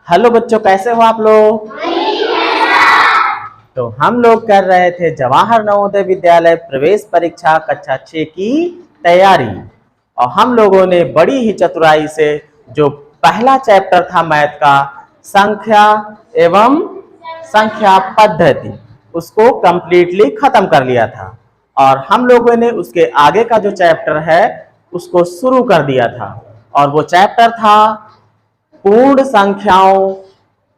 Hello बच्चों, कैसे हो आप लोग? तो हम लोग कर रहे थे जवाहर नवोदय विद्यालय प्रवेश परीक्षा कक्षा 6 की तैयारी। और हम लोगों ने बड़ी ही चतुराई से जो पहला चैप्टर था मैथ का, संख्या एवं संख्या पद्धति, उसको कंप्लीटली खत्म कर लिया था। और हम लोगों ने उसके आगे का जो चैप्टर है उसको शुरू कर दिया था। और वो चैप्टर था पूर्ण संख्याओं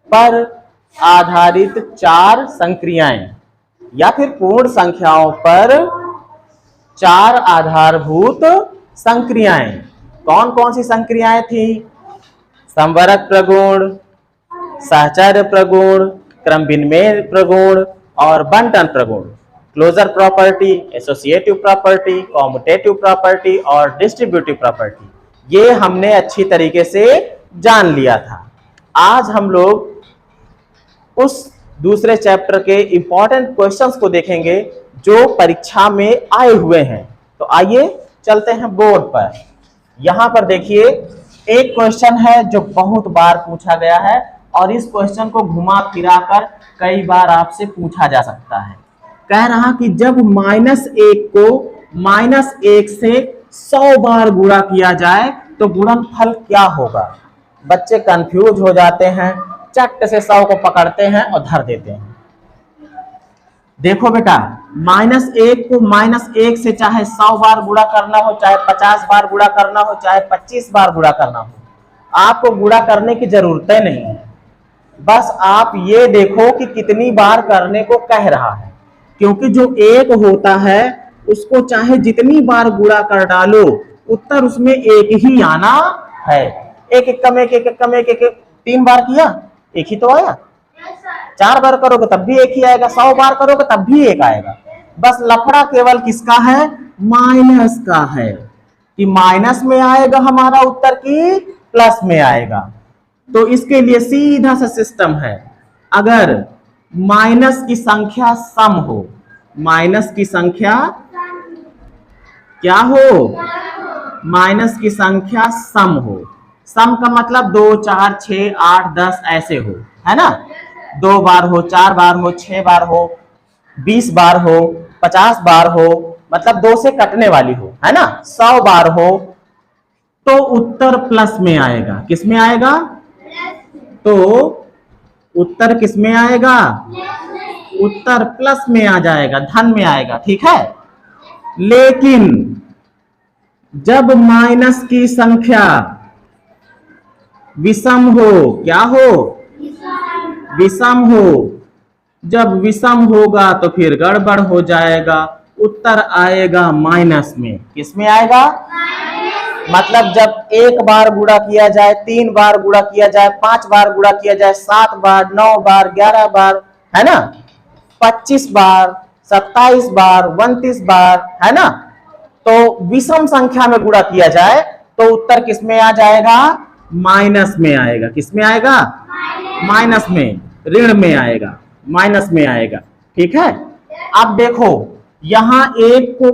पर आधारित चार संक्रियाएं, या फिर पूर्ण संख्याओं पर चार आधारभूत संक्रियाएं। कौन कौन सी संक्रियाएं थी? संवरक प्रगुण, सहचर्य प्रगुण, क्रम विनिमय प्रगुण और बंटन प्रगुण। Closure property, associative property, commutative property और डिस्ट्रीब्यूटिव प्रॉपर्टी, ये हमने अच्छी तरीके से जान लिया था। आज हम लोग उस दूसरे चैप्टर के इंपॉर्टेंट क्वेश्चंस को देखेंगे जो परीक्षा में आए हुए हैं। तो आइए चलते हैं बोर्ड पर। यहां पर देखिए, एक क्वेश्चन है जो बहुत बार पूछा गया है और इस क्वेश्चन को घुमा फिरा कर कई बार आपसे पूछा जा सकता है। कह रहा कि जब -1 को -1 से 100 बार गुणा किया जाए तो गुणनफल क्या होगा? बच्चे कंफ्यूज हो जाते हैं, चट से 100 को पकड़ते हैं और धर देते हैं। देखो बेटा, -1 को -1 से चाहे 100 बार गुणा करना हो, चाहे 50 बार गुणा करना हो, चाहे 25 बार गुणा करना हो, आपको गुणा करने की जरूरत नहीं है। बस आप ये देखो कि कितनी बार करने को कह रहा है, क्योंकि जो एक होता है उसको चाहे जितनी बार गुणा कर डालो, उत्तर उसमें एक ही आना है। एक एक कम एक, एक एक कम एक, एक 3 बार किया, एक ही तो आया। 4 बार करोगे तब भी एक ही आएगा, 100 बार करोगे तब भी एक आएगा। बस लफड़ा केवल किसका है? माइनस का है, कि माइनस में आएगा हमारा उत्तर की प्लस में आएगा। तो इसके लिए सीधा सा सिस्टम है, अगर माइनस की संख्या सम हो, माइनस की संख्या क्या हो? माइनस की संख्या सम हो। सम का मतलब 2, 4, 6, 8, 10 ऐसे हो, है ना? 2 बार हो, 4 बार हो, 6 बार हो, 20 बार हो, 50 बार हो, मतलब 2 से कटने वाली हो, है ना? 100 बार हो तो उत्तर प्लस में आएगा। किस में आएगा? तो उत्तर किस में आएगा? उत्तर प्लस में आ जाएगा, धन में आएगा, ठीक है। लेकिन जब माइनस की संख्या विषम हो, क्या हो? विषम हो। जब विषम होगा तो फिर गड़बड़ हो जाएगा, उत्तर आएगा माइनस में। किस में आएगा? मतलब जब 1 बार गुणा किया जाए, 3 बार गुणा किया जाए, 5 बार गुणा किया जाए, 7 बार, 9 बार, 11 बार, है ना, 25 बार, 27 बार, 29 बार, है ना, तो विषम संख्या में गुणा किया जाए तो उत्तर किस में आ जाएगा? माइनस में आएगा। किस में आएगा? माइनस में, ऋण में आएगा, माइनस में आएगा, ठीक है। अब देखो, यहां -1 को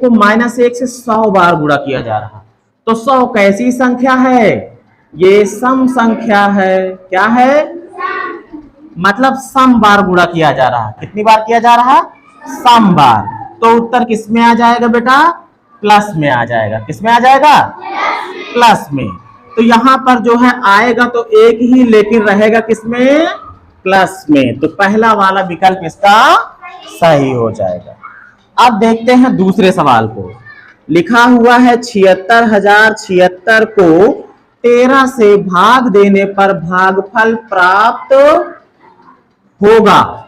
-1 से 100 बार गुणा किया जा रहा, तो 100 कैसी संख्या है? ये सम संख्या है। क्या है? मतलब सम बार गुणा किया जा रहा। कितनी बार किया जा रहा? सम बार। तो उत्तर किस में आ जाएगा बेटा? प्लस में आ जाएगा। किस में आ जाएगा? प्लस में। तो यहां पर जो है आएगा तो एक ही, लेकिन रहेगा किसमें? प्लस में। तो पहला वाला विकल्प इसका सही हो जाएगा। अब देखते हैं दूसरे सवाल को। लिखा हुआ है 76,076 को 13 से भाग देने पर भागफल प्राप्त होगा।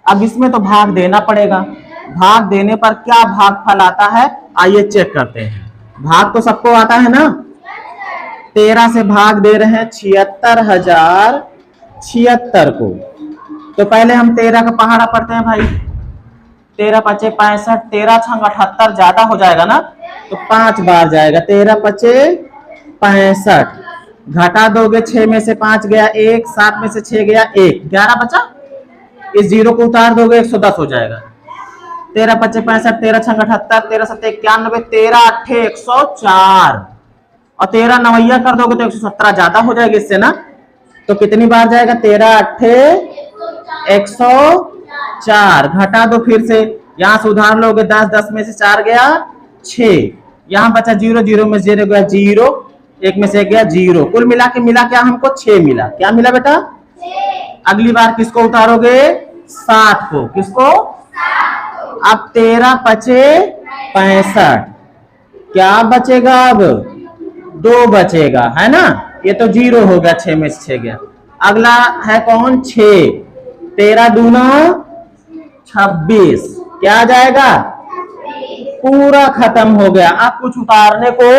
अब इसमें तो भाग देना पड़ेगा। भाग देने पर क्या भागफल आता है, आइए चेक करते हैं। भाग तो सबको आता है ना। 13 से भाग दे रहे हैं 76,076 को, तो पहले हम 13 का पहाड़ा पढ़ते हैं भाई। 13 पचे 65, 13 छंग 78, ज्यादा हो जाएगा ना, तो 5 बार जाएगा। 13 पचे 65, घटा दोगे 6 में से 5 गया 1, 7 में से 6 गया 1, 11 बचा। इस 0 को उतार दोगे 110 हो जाएगा। 13 पचे 65, 13 छंग 78, 13 सत्ते 91, 13 अट्ठे 104। और 13 नवैया कर दोगे तो 117 ज्यादा हो जाएगा इससे ना। तो कितनी बार जाएगा? 13 अट्ठे 104। घटा दो फिर से, यहां से उधार लोगे 10, 10 में से 4 गया 6, यहां बचा 0, 0 में 0 गया 0, 1 में से 1 गया 0। कुल मिला क्या हमको 6 मिला। क्या मिला बेटा? अगली बार किसको उतारोगे? 7 को। किसको? अब 13 पचे 65, क्या बचेगा? अब 2 बचेगा, है ना। ये तो 0 हो गया, 6 में से 6 गया। अगला है कौन? 6। 13 दूना 26, क्या आ जाएगा? पूरा खत्म हो गया। अब कुछ उतारने को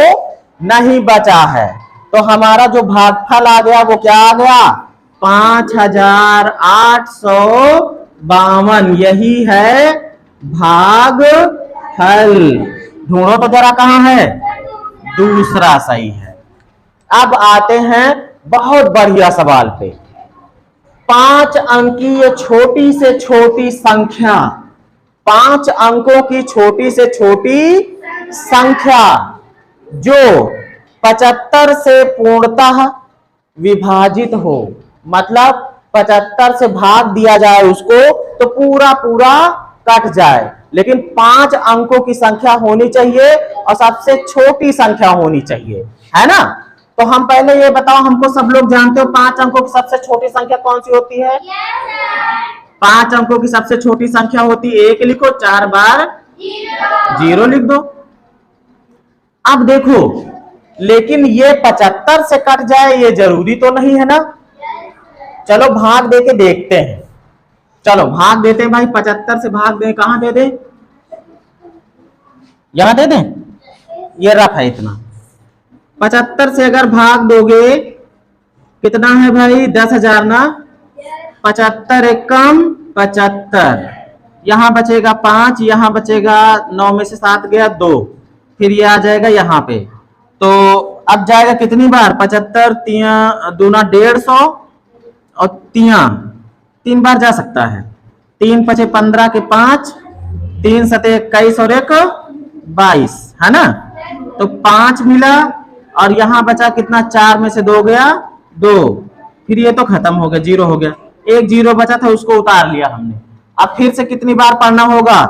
नहीं बचा है, तो हमारा जो भागफल आ गया वो क्या आ गया? 5852। यही है भागफल। ढूंढो तो जरा, कहां है? दूसरा सही है। अब आते हैं बहुत बढ़िया सवाल पे। 5 अंकीय छोटी से छोटी संख्या, 5 अंकों की छोटी से छोटी संख्या जो 75 से पूर्णतः विभाजित हो, मतलब 75 से भाग दिया जाए उसको तो पूरा पूरा कट जाए, लेकिन 5 अंकों की संख्या होनी चाहिए और सबसे छोटी संख्या होनी चाहिए, है ना। तो हम पहले ये बताओ, हमको सब लोग जानते हो 5 अंकों की सबसे छोटी संख्या कौन सी होती है? 5 अंकों की सबसे छोटी संख्या होती है, 1 लिखो, 4 बार 0 लिख दो। अब देखो, लेकिन ये 75 से कट जाए ये जरूरी तो नहीं है ना। चलो भाग दे के देखते हैं। चलो भाग देते हैं भाई, 75 से भाग दें, कहां दे दें? यहां दे दें, ये रफ है इतना। 75 से अगर भाग दोगे कितना है भाई? 10,000 ना। 75 एक कम 75, यहां बचेगा 5, यहां बचेगा 9 में से 7 गया 2, फिर ये आ जाएगा यहाँ पे। तो अब जाएगा कितनी बार? 75 दूना 150 और 3 बार जा सकता है। 3 पचे 15 के 5, 3 सते 21 और 1 22, है ना। तो 5 मिला और यहां बचा कितना? 4 में से 2 गया 2, फिर ये तो खत्म हो गया, 0 हो गया। एक 0 बचा था उसको उतार लिया हमने। अब फिर से कितनी बार पढ़ना होगा?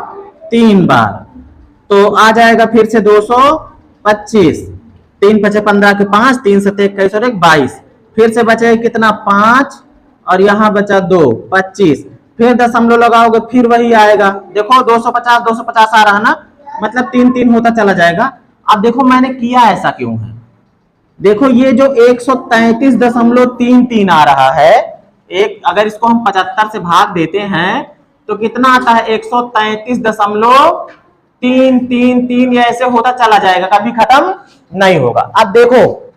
3 बार। तो आ जाएगा फिर से 225, 3 पचे 15 के 5, 3 सते 21 और 1 22, फिर से बचेगा कितना? 5 और यहाँ बचा 2 25, फिर दशमलव लगाओगे फिर वही आएगा। देखो 250 250 आ रहा ना, मतलब 3 3 होता चला जाएगा। अब देखो मैंने किया ऐसा क्यों है। देखो ये जो 133.33 आ रहा है, एक अगर इसको हम 75 से भाग देते हैं तो कितना आता है? 133.333, ये ऐसे होता चला जाएगा, कभी खत्म नहीं होगा। अब देखो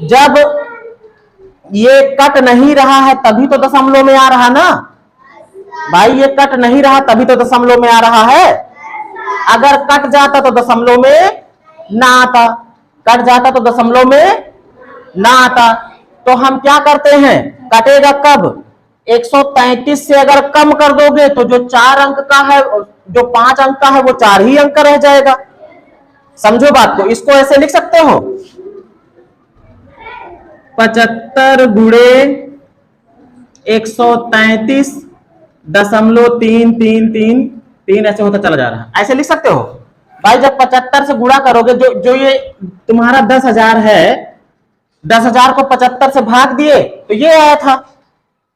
जब ये कट नहीं रहा है तभी तो दशमलव में आ रहा ना भाई, ये कट नहीं रहा तभी तो दशमलव में आ रहा है। अगर कट जाता तो दशमलव में ना आता, कट जाता तो दशमलव में ना आता। तो हम क्या करते हैं? कटेगा कब? 133 से अगर कम कर दोगे तो जो 4 अंक का है, जो 5 अंक का है वो 4 ही अंक का रह जाएगा। समझो बात को। इसको ऐसे लिख सकते हो, 75 गुणे 133.333, ऐसे होता चला जा रहा है, ऐसे लिख सकते हो भाई। जब 75 से गुणा करोगे, जो ये तुम्हारा 10,000 है, 10,000 को 75 से भाग दिए तो ये आया था,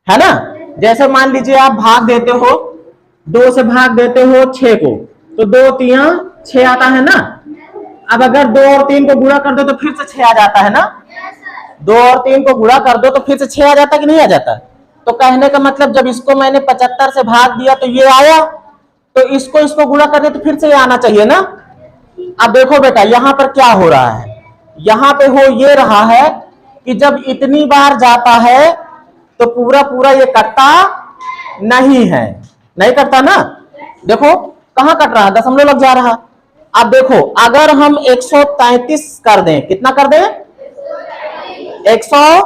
है ना। जैसे मान लीजिए आप भाग देते हो, 2 से भाग देते हो 6 को, तो 2 3 6 आता है ना। अब अगर 2 और 3 को गुणा कर दो तो फिर से 6 आ जाता है ना। 2 और 3 को गुणा कर दो तो फिर से 6 आ जाता कि नहीं आ जाता। तो कहने का मतलब जब इसको मैंने 75 से भाग दिया तो ये आया, तो इसको गुणा कर दे तो फिर से ये आना चाहिए ना। अब देखो बेटा यहां पर क्या हो रहा है, यहां पे हो ये रहा है कि जब इतनी बार जाता है तो पूरा पूरा ये कटता नहीं है, नहीं कटता ना। देखो कहां कट रहा, दशमलव लग जा रहा। अब देखो अगर हम 133 कर दें, कितना कर दें? 100,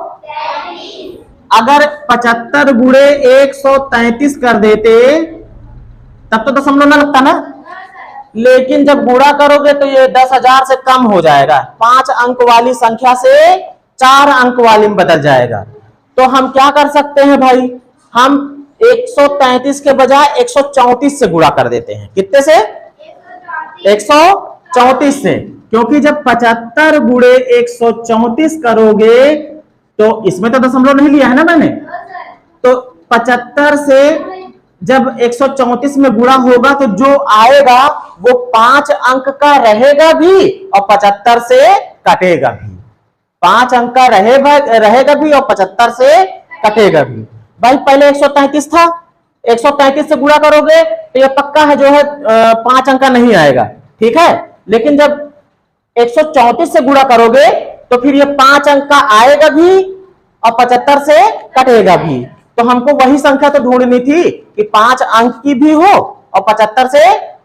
अगर 75 गुणे 133 कर देते तब तो दशमलव ना लगता ना। लेकिन जब गुणा करोगे तो ये 10,000 से कम हो जाएगा, 5 अंक वाली संख्या से 4 अंक वाली में बदल जाएगा। तो हम क्या कर सकते हैं भाई, हम 133 के बजाय 134 से गुणा कर देते हैं। कितने से? 134 से, क्योंकि जब 75 गुणे 134 करोगे तो इसमें तो दशमलव नहीं लिया है ना मैंने, तो 75 से जब 134 में गुणा होगा तो जो आएगा वो 5 अंक का रहेगा भी और 75 से कटेगा भी। 5 अंक का रहेगा भी और 75 से कटेगा भी। भाई पहले 133 था, 133 से गुणा करोगे तो ये पक्का है जो है 5 अंक का नहीं आएगा, ठीक है। लेकिन जब 134 से गुणा करोगे तो फिर ये 5 अंक का आएगा भी और 75 से कटेगा भी। तो हमको वही संख्या तो ढूंढनी थी कि 5 अंक की भी हो और 75 से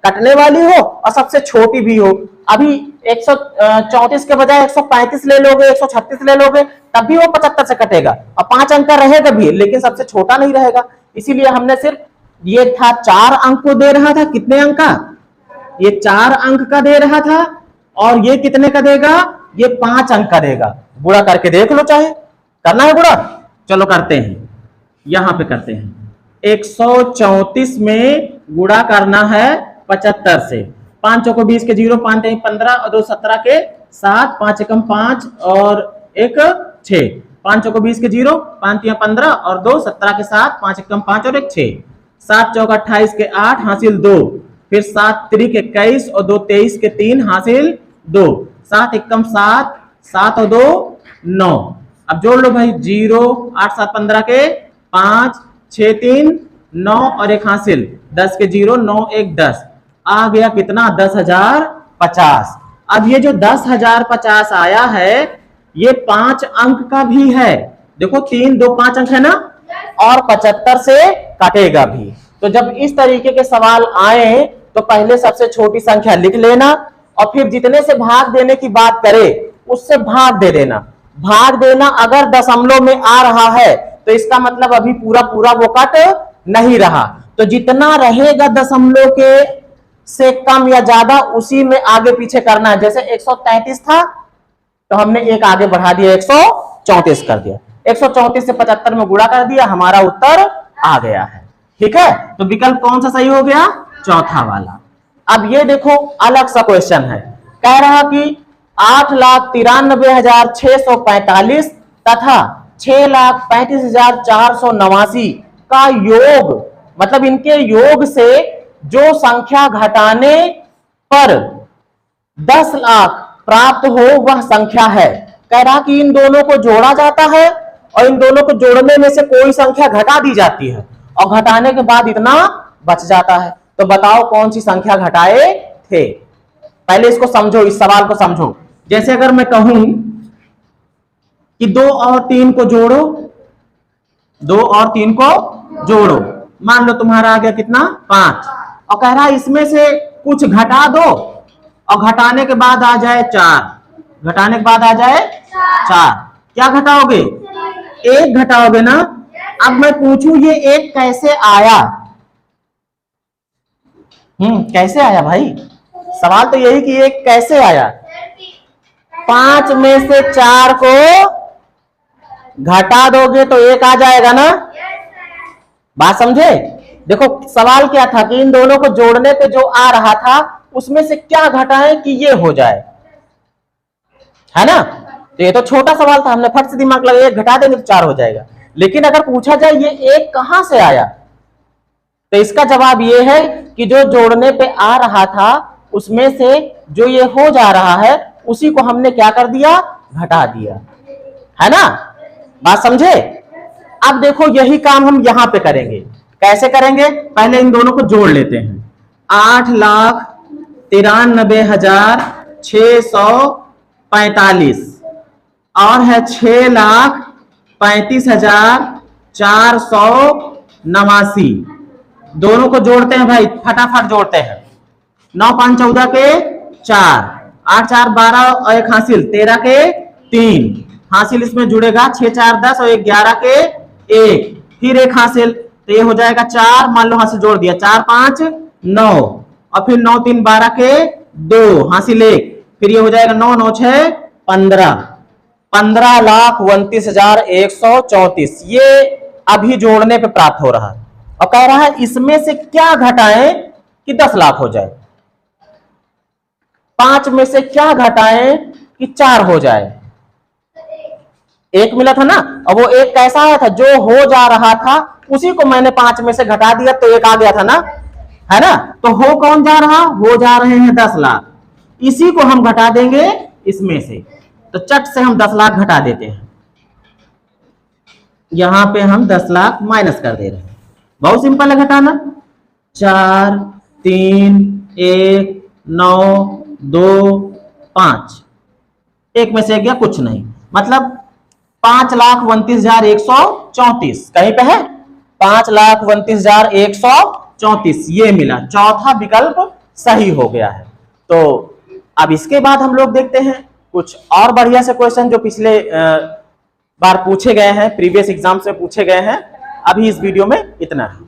कटने वाली हो और सबसे छोटी भी हो। अभी 134 के बजाय 135 ले लोगे, 136 ले लोगे, तब भी वो 75 से कटेगा और 5 अंक का रहेगा भी, लेकिन सबसे छोटा नहीं रहेगा। इसीलिए हमने सिर्फ ये था 4 अंक को दे रहा था। कितने अंक का? ये 4 अंक का दे रहा था और ये कितने का देगा? ये 5 अंक का देगा। गुणा करके देख लो, चाहे करना है गुणा, चलो करते हैं, यहां पे करते हैं। 134 में गुणा करना है 75 से। 5 चौको 20 के 0, 5 3 15 और 2 17 के 7, 5 एकम 5 और 1 6, 5 चौको 20 के 0, 5 3 15 और 2 17 के 7, 5 एकम 5 और 1 6, 7 चौक 28 के 8 हासिल 2, फिर 7 3 21 और 2 23 के 3 हासिल 2, 7 एकम 7, 7 और 2 9। अब जोड़ लो भाई, 0 8 7 15 के 5 6 3 9 और 1 हासिल 10 के 0 9 1 10, आ गया कितना? 10,050। अब ये जो 10,050 आया है ये 5 अंक का भी है। देखो 3 2 5 अंक है ना, और 75 से काटेगा भी। तो जब इस तरीके के सवाल आए तो पहले सबसे छोटी संख्या लिख लेना और फिर जितने से भाग देने की बात करे उससे भाग दे देना। भाग देना अगर दशमलव में आ रहा है तो इसका मतलब अभी पूरा पूरा वो कट नहीं रहा, तो जितना रहेगा दशमलव के से कम या ज्यादा उसी में आगे पीछे करना है। जैसे 133 था तो हमने एक आगे बढ़ा दिया, 134 कर दिया, 134 से 75 में गुणा कर दिया, हमारा उत्तर आ गया है। ठीक है, तो विकल्प कौन सा सही हो गया? चौथा वाला। अब ये देखो अलग सा क्वेश्चन है, कह रहा कि 8,93,645 तथा 6,35,489 का योग, मतलब इनके योग से जो संख्या घटाने पर 10 लाख प्राप्त हो वह संख्या है। कह रहा कि इन दोनों को जोड़ा जाता है और इन दोनों को जोड़ने में से कोई संख्या घटा दी जाती है और घटाने के बाद इतना बच जाता है। तो बताओ कौन सी संख्या घटाए थे? पहले इसको समझो, इस सवाल को समझो। जैसे अगर मैं कहूं कि 2 और 3 को जोड़ो, 2 और 3 को जोड़ो, मान लो तुम्हारा आ गया कितना? 5, और कह रहा इसमें से कुछ घटा दो और घटाने के बाद आ जाए 4, घटाने के बाद आ जाए 4, क्या घटाओगे? 1 घटाओगे ना। अब मैं पूछूं ये 1 कैसे आया? कैसे आया भाई? सवाल तो यही कि 1 कैसे आया? 5 में से 4 को घटा दोगे तो 1 आ जाएगा ना। बात समझे? देखो सवाल क्या था कि इन दोनों को जोड़ने पे जो आ रहा था उसमें से क्या घटाएं कि ये हो जाए, है ना। तो ये तो छोटा सवाल था, हमने फट से दिमाग लगाया 1 घटा देंगे तो 4 हो जाएगा। लेकिन अगर पूछा जाए ये 1 कहां से आया, तो इसका जवाब ये है कि जो जोड़ने पे आ रहा था उसमें से जो ये हो जा रहा है उसी को हमने क्या कर दिया? घटा दिया, है ना। बात समझे? अब देखो यही काम हम यहां पे करेंगे। कैसे करेंगे? पहले इन दोनों को जोड़ लेते हैं। 8,93,645 और है 6,35,489। दोनों को जोड़ते हैं भाई, फटाफट जोड़ते हैं। 9 5 14 के 4, 8 4 12 और 1 हासिल 13 के 3 हासिल, इसमें जुड़ेगा 6 4 10 और 1 11 के 1, फिर 1 हासिल, तो ये हो जाएगा 4, मान लो हासिल जोड़ दिया, 4 5 9 और फिर 9 3 12 के 2 हासिल 1, फिर ये हो जाएगा 9 9 6 15, 15,29,134। ये अभी जोड़ने पे प्राप्त हो रहा है और कह रहा है इसमें से क्या घटाएं कि 10 लाख हो जाए, 5 में से क्या घटाएं कि 4 हो जाए। एक मिला था ना, और वो एक कैसा आया था, जो हो जा रहा था उसी को मैंने 5 में से घटा दिया तो एक आ गया था ना, है ना। तो हो कौन जा रहा, हो जा रहे हैं 10 लाख, इसी को हम घटा देंगे इसमें से। तो चट से हम 10 लाख घटा देते हैं, यहां पे हम 10 लाख माइनस कर दे रहे हैं। बहुत सिंपल है घटाना। 4 3 1 9 2 5, एक में से गया कुछ नहीं, मतलब 5,29,134 कहीं पे है, 5,29,134 ये मिला, चौथा विकल्प सही हो गया है। तो अब इसके बाद हम लोग देखते हैं कुछ और बढ़िया से क्वेश्चन जो पिछले बार पूछे गए हैं, प्रीवियस एग्जाम से पूछे गए हैं। अभी इस वीडियो में इतना है।